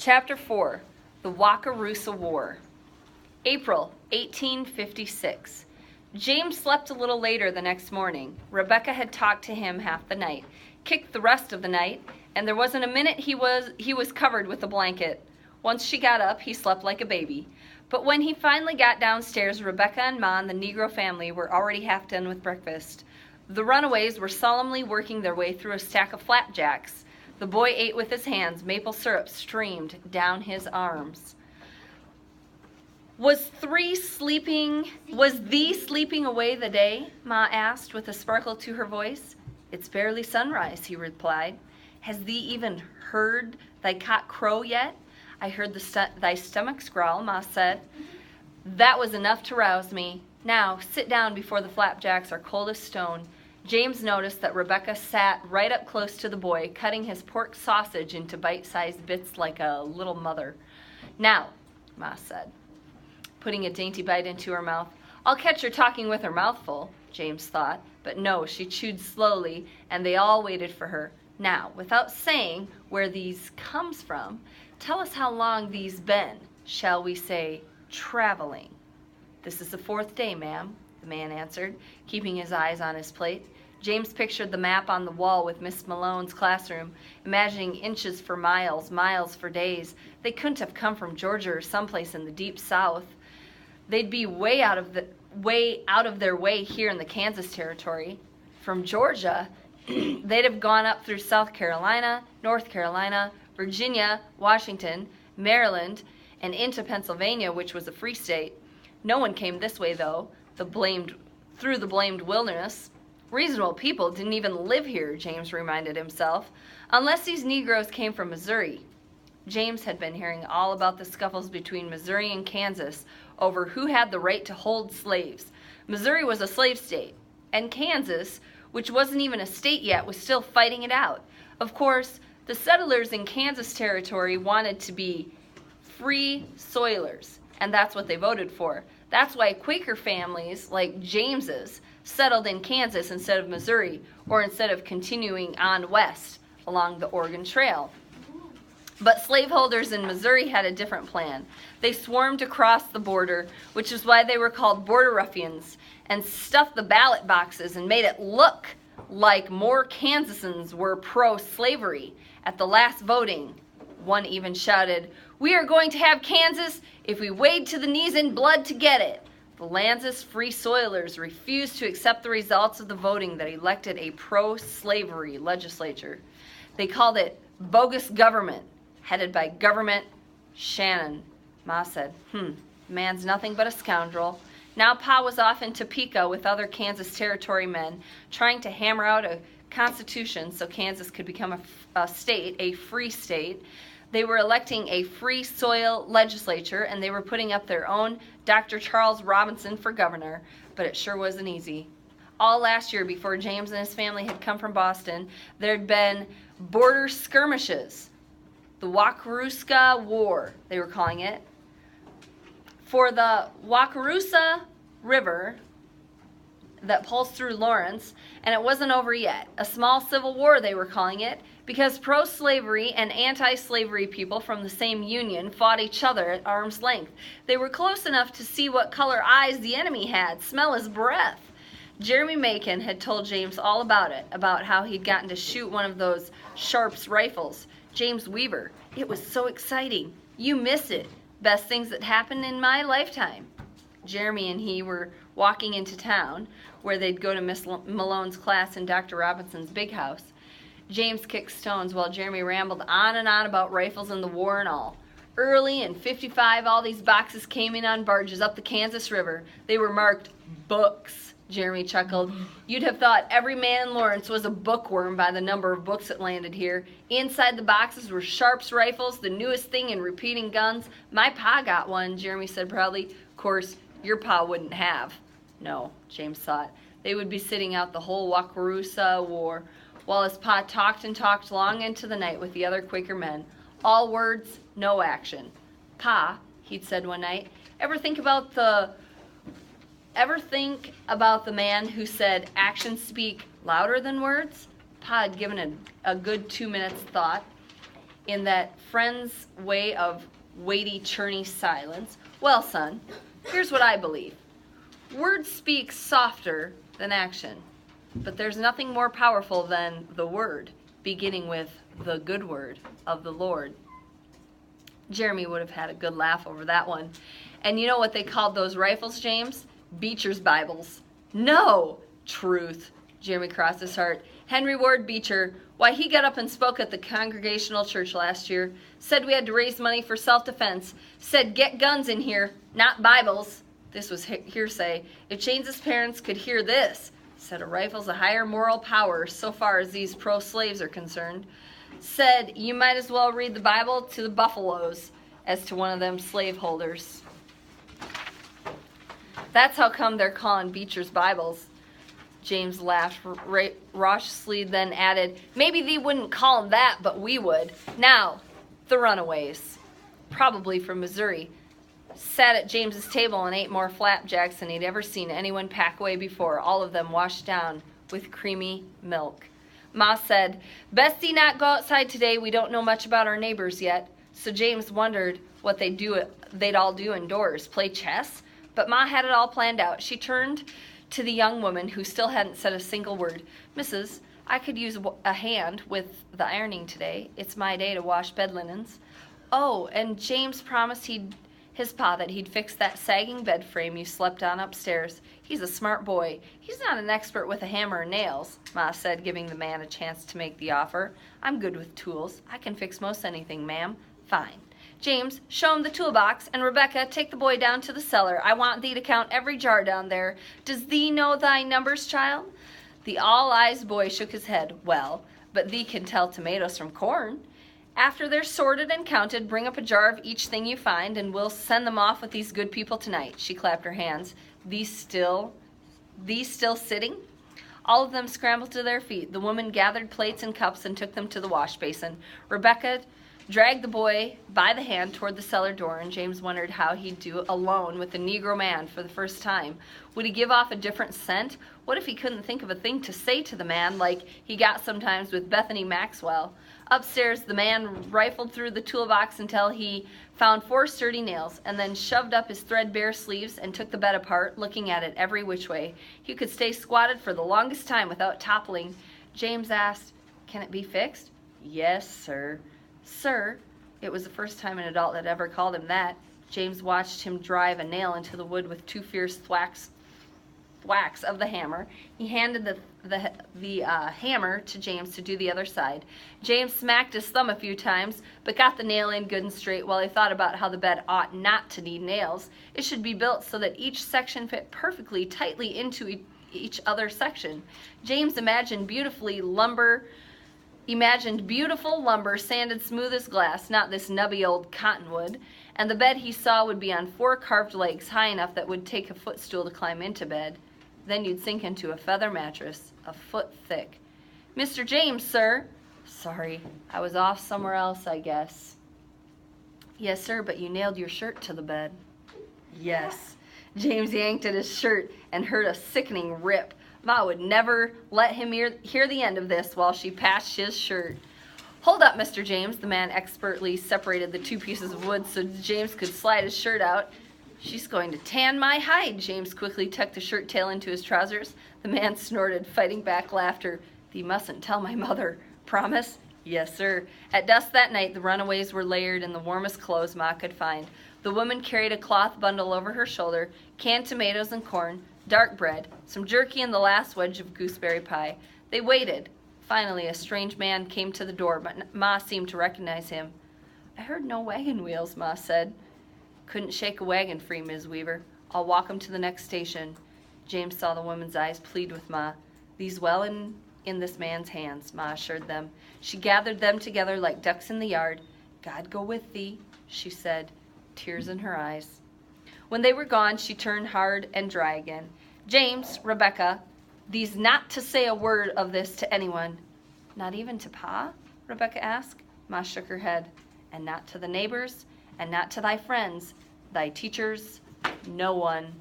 Chapter 4, The Wakarusa War. April 1856. James slept a little later the next morning. Rebecca had talked to him half the night, kicked the rest of the night, and there wasn't a minute he was covered with a blanket. Once she got up, he slept like a baby. But when he finally got downstairs, Rebecca and Ma and the Negro family were already half done with breakfast. The runaways were solemnly working their way through a stack of flapjacks. The boy ate with his hands. Maple syrup streamed down his arms. Was thee sleeping away the day? Ma asked with a sparkle to her voice. It's barely sunrise, he replied. Has thee even heard thy cock crow yet? I heard thy stomachs growl, Ma said. That was enough to rouse me. Now, sit down before the flapjacks are cold as stone. James noticed that Rebecca sat right up close to the boy, cutting his pork sausage into bite-sized bits like a little mother. Now, Ma said, putting a dainty bite into her mouth. I'll catch her talking with her mouth full, James thought. But no, she chewed slowly, and they all waited for her. Now, without saying where these comes from, tell us how long these been, shall we say, traveling. This is the 4th day, ma'am, the man answered, keeping his eyes on his plate. James pictured the map on the wall with Miss Malone's classroom, imagining inches for miles, miles for days. They couldn't have come from Georgia or someplace in the deep South. They'd be way out of their way here in the Kansas Territory. From Georgia, they'd have gone up through South Carolina, North Carolina, Virginia, Washington, Maryland, and into Pennsylvania, which was a free state. No one came this way, though, through the blamed wilderness. Reasonable people didn't even live here, James reminded himself, unless these Negroes came from Missouri. James had been hearing all about the scuffles between Missouri and Kansas over who had the right to hold slaves. Missouri was a slave state, and Kansas, which wasn't even a state yet, was still fighting it out. Of course, the settlers in Kansas Territory wanted to be free soilers, and that's what they voted for. That's why Quaker families like James's settled in Kansas instead of Missouri, or instead of continuing on west along the Oregon Trail. But slaveholders in Missouri had a different plan. They swarmed across the border, which is why they were called border ruffians, and stuffed the ballot boxes and made it look like more Kansasans were pro-slavery. At the last voting, one even shouted, "We are going to have Kansas if we wade to the knees in blood to get it." The Kansas Free Soilers refused to accept the results of the voting that elected a pro-slavery legislature. They called it bogus government, headed by Government Shannon. Ma said, man's nothing but a scoundrel. Now Pa was off in Topeka with other Kansas Territory men, trying to hammer out a constitution so Kansas could become a state, a free state. They were electing a free soil legislature, and they were putting up their own Dr. Charles Robinson for governor, but it sure wasn't easy. All last year, before James and his family had come from Boston, there'd been border skirmishes. The Wakarusa War, they were calling it. For the Wakarusa River that pulls through Lawrence, and it wasn't over yet. A small civil war, they were calling it, because pro-slavery and anti-slavery people from the same union fought each other at arm's length. They were close enough to see what color eyes the enemy had, smell his breath. Jeremy Macon had told James all about it, about how he'd gotten to shoot one of those Sharps rifles. James Weaver, it was so exciting. You miss it. Best things that happened in my lifetime. Jeremy and he were walking into town, where they'd go to Miss Malone's class in Dr. Robinson's big house. James kicked stones while Jeremy rambled on and on about rifles and the war and all. Early in '55, all these boxes came in on barges up the Kansas River. They were marked books, Jeremy chuckled. You'd have thought every man in Lawrence was a bookworm by the number of books that landed here. Inside the boxes were Sharps rifles, the newest thing in repeating guns. My pa got one, Jeremy said proudly. Of course, your pa wouldn't have. No, James thought. They would be sitting out the whole Wakarusa War, while his pa talked and talked long into the night with the other Quaker men. All words, no action. Pa, he'd said one night, ever think about the man who said actions speak louder than words? Pa had given a good 2 minutes thought. in that friend's way of weighty, churny silence. Well, son, here's what I believe. Words speak softer than action, but there's nothing more powerful than the word, beginning with the good word of the Lord. Jeremy would have had a good laugh over that one. And you know what they called those rifles, James? Beecher's Bibles. No! Truth. Jeremy crossed his heart. Henry Ward Beecher, why, he got up and spoke at the Congregational Church last year, said we had to raise money for self-defense, said get guns in here, not Bibles. This was hearsay. If James's parents could hear this, said a rifle's a higher moral power so far as these pro-slaves are concerned. Said you might as well read the Bible to the buffaloes as to one of them slaveholders. That's how come they're calling Beecher's Bibles. James laughed raucously, then added, maybe they wouldn't call them that, but we would. Now, the runaways, probably from Missouri, sat at James's table and ate more flapjacks than he'd ever seen anyone pack away before, all of them washed down with creamy milk. Ma said, best not go outside today. We don't know much about our neighbors yet. So James wondered what they'd all do indoors, play chess? But Ma had it all planned out. She turned to the young woman who still hadn't said a single word. Mrs., I could use a hand with the ironing today. It's my day to wash bed linens. Oh, and James promised his pa that he'd fix that sagging bed frame you slept on upstairs. He's a smart boy. He's not an expert with a hammer and nails, Ma said, giving the man a chance to make the offer. I'm good with tools. I can fix most anything, ma'am. Fine. James, show him the toolbox, and Rebecca, take the boy down to the cellar. I want thee to count every jar down there. Does thee know thy numbers, child? The all-eyes boy shook his head. Well, but thee can tell tomatoes from corn. After they're sorted and counted, bring up a jar of each thing you find, and we'll send them off with these good people tonight. She clapped her hands. These still sitting? All of them scrambled to their feet. The woman gathered plates and cups and took them to the wash basin. Rebecca dragged the boy by the hand toward the cellar door, and James wondered how he'd do alone with the Negro man for the first time. Would he give off a different scent? What if he couldn't think of a thing to say to the man like he got sometimes with Bethany Maxwell? Upstairs, the man rifled through the toolbox until he found 4 sturdy nails, and then shoved up his threadbare sleeves and took the bed apart, looking at it every which way. He could stay squatted for the longest time without toppling. James asked, can it be fixed? Yes, sir. Sir, it was the first time an adult had ever called him that. James watched him drive a nail into the wood with 2 fierce thwacks of the hammer. He handed the hammer to James to do the other side. James smacked his thumb a few times, but got the nail in good and straight while he thought about how the bed ought not to need nails. It should be built so that each section fit perfectly tightly into each other section. James imagined beautiful lumber sanded smooth as glass, not this nubby old cottonwood, and the bed he saw would be on 4 carved legs high enough that would take a footstool to climb into bed. Then you'd sink into a feather mattress, a foot thick. Mr. James, sir. Sorry, I was off somewhere else, I guess. Yes, sir, but you nailed your shirt to the bed. Yes. James yanked at his shirt and heard a sickening rip. Ma would never let him hear the end of this while she patched his shirt. Hold up, Mr. James. The man expertly separated the 2 pieces of wood so James could slide his shirt out. She's going to tan my hide. James quickly tucked the shirt tail into his trousers. The man snorted, fighting back laughter. Thee mustn't tell my mother. Promise? Yes, sir. At dusk that night, the runaways were layered in the warmest clothes Ma could find. The woman carried a cloth bundle over her shoulder, canned tomatoes and corn, dark bread, some jerky, and the last wedge of gooseberry pie. They waited. Finally, a strange man came to the door, but Ma seemed to recognize him. I heard no wagon wheels, Ma said. Couldn't shake a wagon free, Ms. Weaver. I'll walk 'em to the next station. James saw the woman's eyes plead with Ma. These well in this man's hands, Ma assured them. She gathered them together like ducks in the yard. God go with thee, she said, tears in her eyes. When they were gone, she turned hard and dry again. James, Rebecca, thee's not to say a word of this to anyone. Not even to Pa? Rebecca asked. Ma shook her head. And not to the neighbors, and not to thy friends, thy teachers, no one.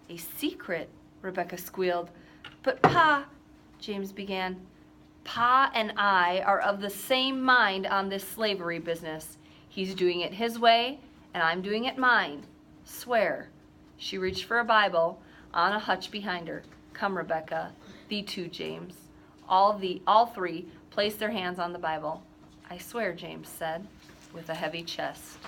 A secret, Rebecca squealed. But Pa, James began. Pa and I are of the same mind on this slavery business. He's doing it his way, and I'm doing it mine. Swear." She reached for a Bible on a hutch behind her. "Come, Rebecca. Thee too, James." All three placed their hands on the Bible. "I swear," James said, with a heavy chest.